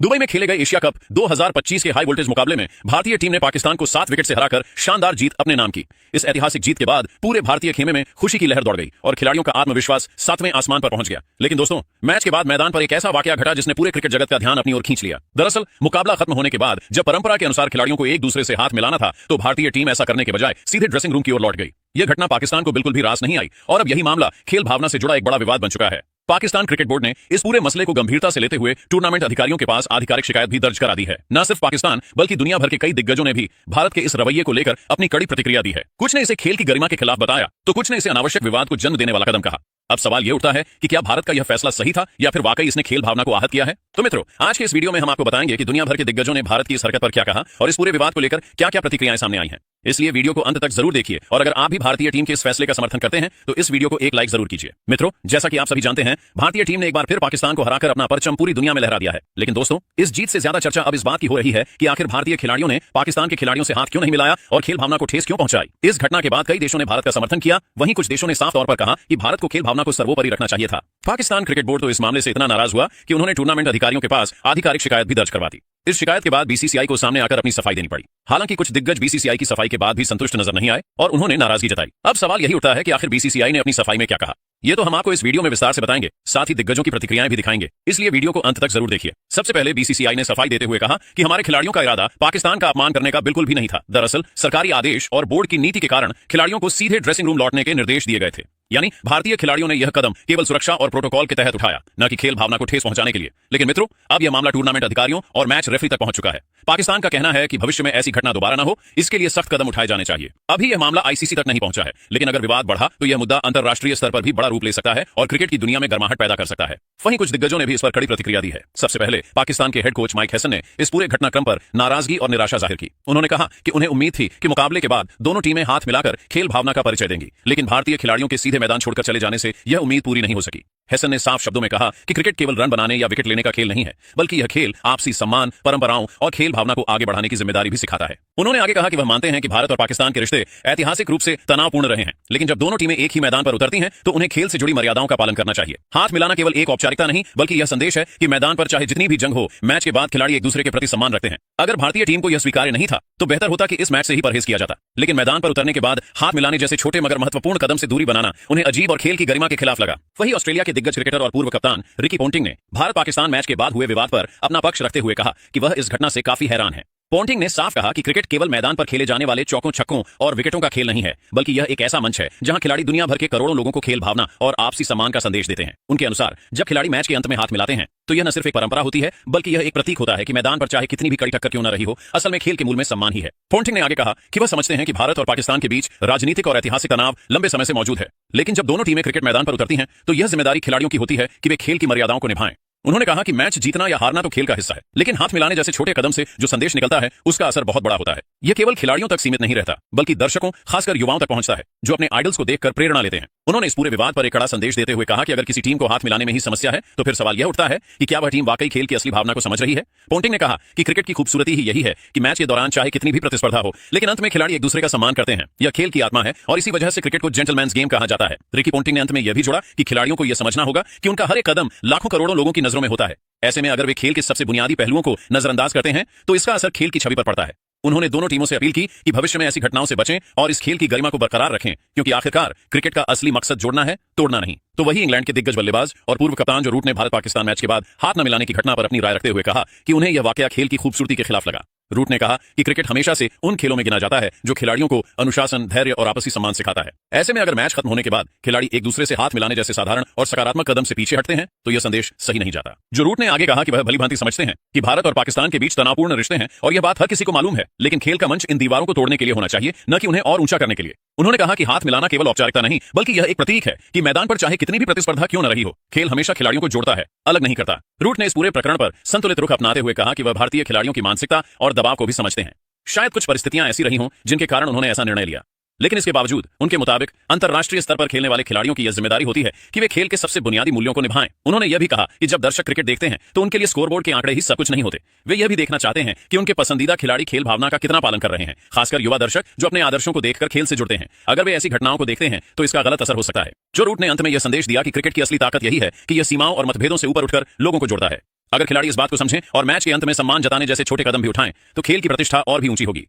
Dubai में खेले गए एशिया कप 2025 के हाई वोल्टेज मुकाबले में भारतीय टीम ने पाकिस्तान को 7 विकेट से हराकर शानदार जीत अपने नाम की। इस ऐतिहासिक जीत के बाद पूरे भारतीय खेमे में खुशी की लहर दौड़ गई और खिलाड़ियों का आत्मविश्वास 7वें आसमान पर पहुंच गया। लेकिन दोस्तों, मैच के बाद मैदान पर एक ऐसा वाकया घटा जिसने पूरे क्रिकेट जगत का ध्यान अपनी ओर खींच लिया। दरअसल मुकाबला खत्म होने के बाद जब परंपरा के अनुसार खिलाड़ियों को एक दूसरे से हाथ मिलाना था, तो भारतीय टीम ऐसा करने के बजाय सीधे ड्रेसिंग रूम की ओर लौट गई। यह घटना पाकिस्तान को बिल्कुल भी रास नहीं आई और अब यही मामला खेल भावना से जुड़ा एक बड़ा विवाद बन चुका है। पाकिस्तान क्रिकेट बोर्ड ने इस पूरे मसले को गंभीरता से लेते हुए टूर्नामेंट अधिकारियों के पास आधिकारिक शिकायत भी दर्ज करा दी है। न सिर्फ पाकिस्तान बल्कि दुनिया भर के कई दिग्गजों ने भी भारत के इस रवैये को लेकर अपनी कड़ी प्रतिक्रिया दी है। कुछ ने इसे खेल की गरिमा के खिलाफ बताया, तो कुछ ने इसे अनावश्यक विवाद को जन्म देने वाला कदम कहा। अब सवाल यह उठता है कि क्या भारत का यह फैसला सही था या फिर वाकई इसने खेल भावना को आहत किया है। तो मित्रों, आज के इस वीडियो में हम आपको बताएंगे कि दुनिया भर के दिग्गजों ने भारत की इस हरकत पर क्या कहा और इस पूरे विवाद को लेकर क्या क्या प्रतिक्रियाएं सामने आई हैं। इसलिए वीडियो को अंत तक जरूर देखिए और अगर आप भी भारतीय टीम के इस फैसले का समर्थन करते हैं तो इस वीडियो को एक लाइक जरूर कीजिए। मित्रों, जैसा कि आप सभी जानते हैं, भारतीय टीम ने एक बार फिर पाकिस्तान को हराकर अपना परचम पूरी दुनिया में लहरा दिया है। लेकिन दोस्तों, इस जीत से ज्यादा चर्चा अब इस बात की हो रही है कि आखिर भारतीय खिलाड़ियों ने पाकिस्तान के खिलाड़ियों से हाथ क्यों नहीं मिलाया और खेल भावना को ठेस क्यों पहुंचाई। इस घटना के बाद कई देशों ने भारत का समर्थन किया, वहीं कुछ देशों ने साफ तौर पर कहा कि भारत को खेल भावना को सर्वोपरि रखना चाहिए था। पाकिस्तान क्रिकेट बोर्ड तो इस मामले से इतना नाराज हुआ कि उन्होंने टूर्नामेंट अधिकारियों के पास आधिकारिक शिकायत भी दर्ज करवा दी। इस शिकायत के बाद बीसीसीआई को सामने आकर अपनी सफाई देनी पड़ी। हालांकि कुछ दिग्गज बीसीसीआई की सफाई के बाद भी संतुष्ट नजर नहीं आए और उन्होंने नाराजगी जताई। अब सवाल यही उठता है कि आखिर बीसीसीआई ने अपनी सफाई में क्या कहा। ये तो हम आपको इस वीडियो में विस्तार से बताएंगे, साथ ही दिग्गजों की प्रतिक्रियाएं भी दिखाएंगे, इसलिए वीडियो को अंत तक जरूर देखिए। सबसे पहले बीसीसीआई ने सफाई देते हुए कहा कि हमारे खिलाड़ियों का इरादा पाकिस्तान का अपमान करने का बिल्कुल भी नहीं था। दरअसल सरकारी आदेश और बोर्ड की नीति के कारण खिलाड़ियों को सीधे ड्रेसिंग रूम लौटने के निर्देश दिए गए थे। यानी भारतीय खिलाड़ियों ने यह कदम केवल सुरक्षा और प्रोटोकॉल के तहत उठाया, न कि खेल भावना को ठेस पहुंचाने के लिए। लेकिन मित्रों, अब यह मामला टूर्नामेंट अधिकारियों और मैच रेफरी तक पहुंच चुका है। पाकिस्तान का कहना है कि भविष्य में ऐसी घटना दोबारा न हो, इसके लिए सख्त कदम उठाए जाने चाहिए। अभी यह मामला आईसीसी तक नहीं पहुंचा है, लेकिन अगर विवाद बढ़ा तो यह मुद्दा अंतरराष्ट्रीय स्तर पर भी बड़ा रूप ले सकता है और क्रिकेट की दुनिया में गर्माहट पैदा कर सकता है। वहीं कुछ दिग्गजों ने भी इस पर कड़ी प्रतिक्रिया दी है। सबसे पहले पाकिस्तान के हेड कोच माइक हेसन ने इस पूरे घटनाक्रम पर नाराजगी और निराशा जाहिर की। उन्होंने कहा कि उन्हें उम्मीद थी कि मुकाबले के बाद दोनों टीमें हाथ मिलाकर खेल भावना का परिचय देंगी, लेकिन भारतीय खिलाड़ियों के सीधे मैदान छोड़कर चले जाने से यह उम्मीद पूरी नहीं हो सकी। हेसन ने साफ शब्दों में कहा कि क्रिकेट केवल रन बनाने या विकेट लेने का खेल नहीं है, बल्कि यह खेल आपसी सम्मान, परंपराओं और खेल भावना को आगे बढ़ाने की जिम्मेदारी भी सिखाता है। उन्होंने आगे कहा कि वह मानते हैं कि भारत और पाकिस्तान के रिश्ते ऐतिहासिक रूप से तनावपूर्ण रहे हैं, लेकिन जब दोनों टीमें एक ही मैदान पर उतरती हैं तो उन्हें खेल से जुड़ी मर्यादाओं का पालन करना चाहिए। हाथ मिलाना केवल एक औपचारिकता नहीं, बल्कि यह संदेश है कि मैदान पर चाहे जितनी भी जंग हो, मैच के बाद खिलाड़ी एक दूसरे के प्रति सम्मान रखते हैं। अगर भारतीय टीम को यह स्वीकार्य नहीं था तो बेहतर होता कि इस मैच से ही परहेज किया जाता, लेकिन मैदान पर उतरने के बाद हाथ मिलाने जैसे छोटे मगर महत्वपूर्ण कदम से दूरी बनाना उन्हें अजीब और खेल की गरिमा के खिलाफ लगा। वहीं ऑस्ट्रेलिया के दिग्गज क्रिकेटर और पूर्व कप्तान रिकी पोंटिंग ने भारत पाकिस्तान मैच के बाद हुए विवाद पर अपना पक्ष रखते हुए कहा कि वह इस घटना से काफी हैरान है। पोंटिंग ने साफ कहा कि क्रिकेट केवल मैदान पर खेले जाने वाले चौकों, छक्कों और विकेटों का खेल नहीं है, बल्कि यह एक ऐसा मंच है जहां खिलाड़ी दुनिया भर के करोड़ों लोगों को खेल भावना और आपसी सम्मान का संदेश देते हैं। उनके अनुसार जब खिलाड़ी मैच के अंत में हाथ मिलाते हैं तो यह न सिर्फ एक परंपरा होती है, बल्कि यह एक प्रतीक होता है कि मैदान पर चाहे कितनी भी कड़ी टक्कर क्यों न रही हो, असल में खेल के मूल में सम्मान ही है। पोंटिंग ने आगे कहा कि वह समझते हैं कि भारत और पाकिस्तान के बीच राजनीतिक और ऐतिहासिक तनाव लंबे समय से मौजूद है, लेकिन जब दोनों टीमें क्रिकेट मैदान पर उतरती हैं तो यह जिम्मेदारी खिलाड़ियों की होती है कि वे खेल की मर्यादाओं को निभाएं। उन्होंने कहा कि मैच जीतना या हारना तो खेल का हिस्सा है, लेकिन हाथ मिलाने जैसे छोटे कदम से जो संदेश निकलता है उसका असर बहुत बड़ा होता है। यह केवल खिलाड़ियों तक सीमित नहीं रहता, बल्कि दर्शकों, खासकर युवाओं तक पहुंचता है, जो अपने आइडल्स को देखकर प्रेरणा लेते हैं। उन्होंने इस पूरे विवाद पर एक कड़ा संदेश देते हुए कहा कि अगर किसी टीम को हाथ मिलाने में ही समस्या है तो फिर सवाल यह उठता है कि क्या वह टीम वाकई खेल की असली भावना को समझ रही है। पोंटिंग ने कहा कि क्रिकेट की खूबसूरती ही यही है कि मैच के दौरान चाहे कितनी भी प्रतिस्पर्धा हो, लेकिन अंत में खिलाड़ी एक दूसरे का सम्मान करते हैं। यह खेल की आत्मा है और इसी वजह से क्रिकेट को जेंटलमैन्स गेम कहा जाता है। रिकी पोंटिंग ने अंत में यह भी जोड़ा कि खिलाड़ियों को यह समझना होगा कि उनका हर एक कदम लाखों करोड़ों लोगों की नजरों में होता है। ऐसे में अगर वे खेल के सबसे बुनियादी पहलुओं को नजरअंदाज करते हैं तो इसका असर खेल की छवि पर पड़ता है। उन्होंने दोनों टीमों से अपील की कि भविष्य में ऐसी घटनाओं से बचें और इस खेल की गरिमा को बरकरार रखें, क्योंकि आखिरकार क्रिकेट का असली मकसद जोड़ना है, तोड़ना नहीं। तो वही इंग्लैंड के दिग्गज बल्लेबाज और पूर्व कप्तान जो रूट ने भारत पाकिस्तान मैच के बाद हाथ न मिलाने की घटना पर अपनी राय रखते हुए कहा कि उन्हें यह वाकया खेल की खूबसूरती के खिलाफ लगा। रूट ने कहा कि क्रिकेट हमेशा से उन खेलों में गिना जाता है जो खिलाड़ियों को अनुशासन, धैर्य और आपसी सम्मान सिखाता है। ऐसे में अगर मैच खत्म होने के बाद खिलाड़ी एक दूसरे से हाथ मिलाने जैसे साधारण और सकारात्मक कदम से पीछे हटते हैं तो यह संदेश सही नहीं जाता। जो रूट ने आगे कहा कि वह भलीभांति समझते हैं कि भारत और पाकिस्तान के बीच तनावपूर्ण रिश्ते हैं और यह बात हर किसी को मालूम है, लेकिन खेल का मंच इन दीवारों को तोड़ने के लिए होना चाहिए, न कि उन्हें और ऊंचा करने के लिए। उन्होंने कहा कि हाथ मिलाना केवल औपचारिकता नहीं, बल्कि यह एक प्रतीक है कि मैदान पर चाहे कितनी भी प्रतिस्पर्धा क्यों न रही हो, खेल हमेशा खिलाड़ियों को जोड़ता है, अलग नहीं करता। रूट ने इस पूरे प्रकरण पर संतुलित रुख अपनाते हुए कहा कि वह भारतीय खिलाड़ियों की मानसिकता और दबाव को भी समझते हैं। शायद कुछ परिस्थितियां ऐसी रही हों जिनके कारण उन्होंने ऐसा निर्णय लिया, लेकिन इसके बावजूद उनके मुताबिक अंतरराष्ट्रीय स्तर पर खेलने वाले खिलाड़ियों की यह जिम्मेदारी होती है कि वे खेल के सबसे बुनियादी मूल्यों को निभाएं। उन्होंने यह भी कहा कि जब दर्शक क्रिकेट देखते हैं तो उनके लिए स्कोरबोर्ड के आंकड़े ही सब कुछ नहीं होते। वे यह भी देखना चाहते हैं कि उनके पसंदीदा खिलाड़ी खेल भावना का कितना पालन कर रहे हैं, खासकर युवा दर्शक जो अपने आदर्शों को देखकर खेल से जुड़ते हैं। अगर वे ऐसी घटनाओं को देखते हैं तो इसका गलत असर हो सकता है। जो रूट ने अंत में यह संदेश दिया कि क्रिकेट की असली ताकत यही है कि यह सीमाओं और मतभेदों से ऊपर उठकर लोगों को जोड़ता है। अगर खिलाड़ी इस बात को समझें और मैच के अंत में सम्मान जताने जैसे छोटे कदम भी उठाएं तो खेल की प्रतिष्ठा और भी ऊंची होगी।